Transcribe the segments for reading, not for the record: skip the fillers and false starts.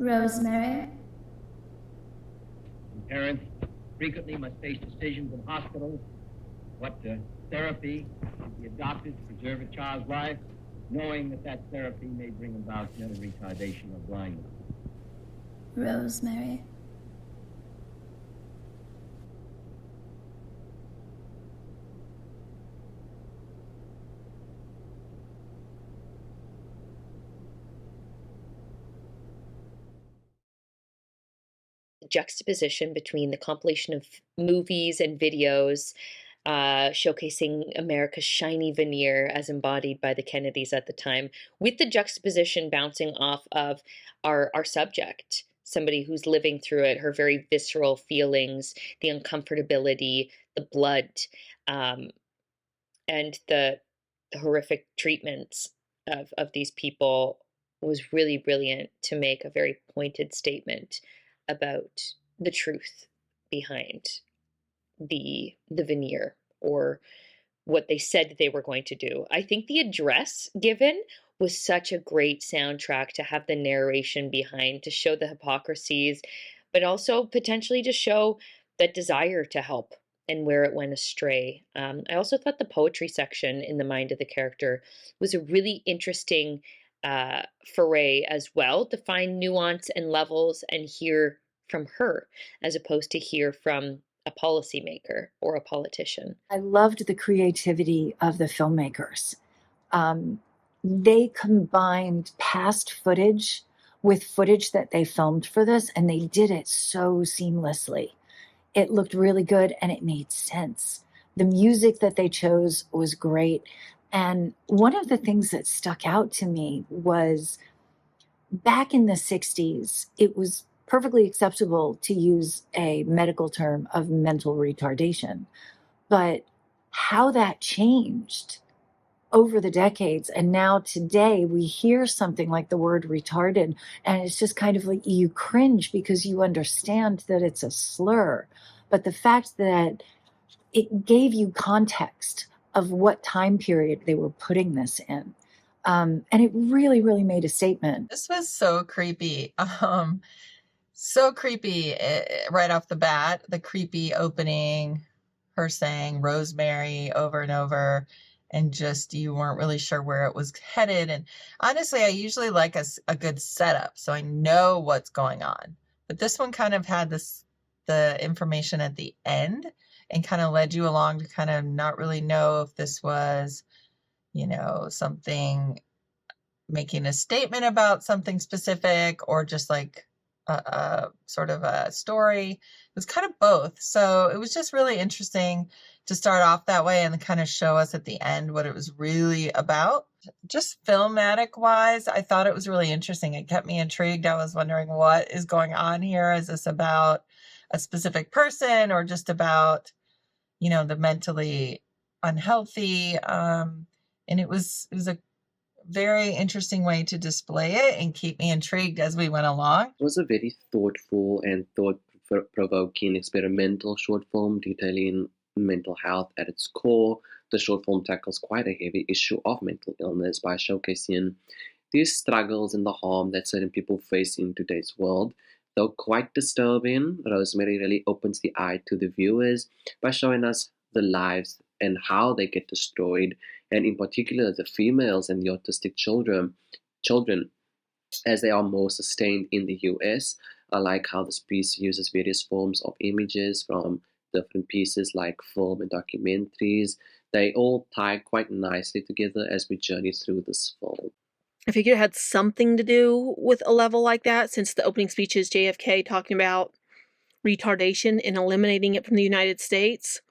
Rosemary. Parents frequently must face decisions in hospitals, what therapy should be adopted to preserve a child's life, knowing that therapy may bring about mental retardation or blindness. Rosemary. Juxtaposition between the compilation of movies and videos showcasing America's shiny veneer as embodied by the Kennedys at the time, with the juxtaposition bouncing off of our subject, somebody who's living through it, her very visceral feelings, the uncomfortability, the blood, and the horrific treatments of these people was really brilliant to make a very pointed statement about the truth behind the veneer or what they said they were going to do. I think the address given was such a great soundtrack to have the narration behind to show the hypocrisies, but also potentially to show that desire to help and where it went astray. I also thought the poetry section in the mind of the character was a really interesting foray as well to find nuance and levels and hear from her as opposed to hear from a policymaker or a politician. I loved the creativity of the filmmakers. They combined past footage with footage that they filmed for this, and they did it so seamlessly. It looked really good and it made sense. The music that they chose was great. And one of the things that stuck out to me was back in the 60s, it was perfectly acceptable to use a medical term of mental retardation. But how that changed over the decades, and now today we hear something like the word retarded, and it's just kind of like you cringe because you understand that it's a slur. But the fact that it gave you context of what time period they were putting this in. And it really, really made a statement. This was so creepy. So creepy right off the bat. The creepy opening, her saying Rosemary over and over, and just you weren't really sure where it was headed. And honestly, I usually like a good setup, so I know what's going on. But this one kind of had the information at the end and kind of led you along to kind of not really know if this was, something making a statement about something specific or just like a sort of a story. It was kind of both. So it was just really interesting to start off that way and then kind of show us at the end what it was really about. Just filmatic wise, I thought it was really interesting. It kept me intrigued. I was wondering what is going on here. Is this about a specific person or just about, the mentally unhealthy? And it was a very interesting way to display it and keep me intrigued as we went along. It was a very thoughtful and thought-provoking experimental short film detailing mental health at its core. The short film tackles quite a heavy issue of mental illness by showcasing these struggles and the harm that certain people face in today's world. Though quite disturbing, Rosemary really opens the eye to the viewers by showing us the lives and how they get destroyed, and in particular the females and the autistic children, as they are more sustained in the US. I like how this piece uses various forms of images from different pieces like film and documentaries. They all tie quite nicely together as we journey through this film. I figured it had something to do with a level like that, since the opening speech is JFK talking about retardation and eliminating it from the United States.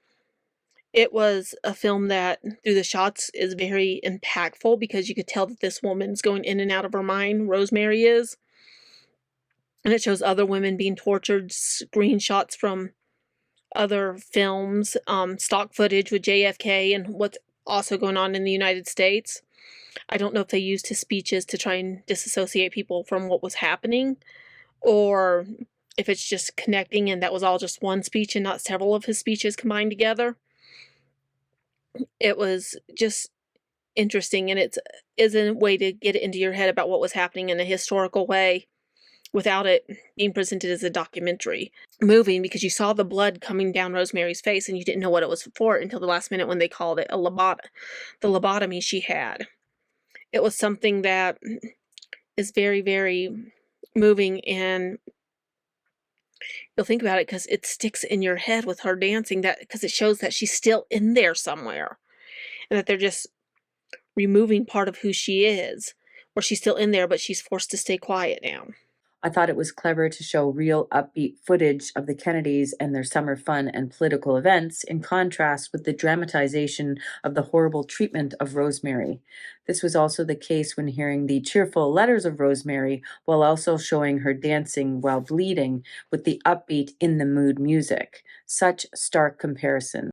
It was a film that, through the shots, is very impactful because you could tell that this woman's going in and out of her mind, Rosemary is. And it shows other women being tortured, screenshots from other films, stock footage with JFK and what's also going on in the United States. I don't know if they used his speeches to try and disassociate people from what was happening, or if it's just connecting and that was all just one speech and not several of his speeches combined together. It was just interesting, and it is a way to get it into your head about what was happening in a historical way without it being presented as a documentary. Moving because you saw the blood coming down Rosemary's face and you didn't know what it was for until the last minute when they called it the lobotomy she had. It was something that is very, very moving, and you'll think about it because it sticks in your head with her dancing, that because it shows that she's still in there somewhere and that they're just removing part of who she is, or she's still in there but she's forced to stay quiet now. I thought it was clever to show real upbeat footage of the Kennedys and their summer fun and political events, in contrast with the dramatization of the horrible treatment of Rosemary. This was also the case when hearing the cheerful letters of Rosemary, while also showing her dancing while bleeding with the upbeat in the mood music. Such stark comparison.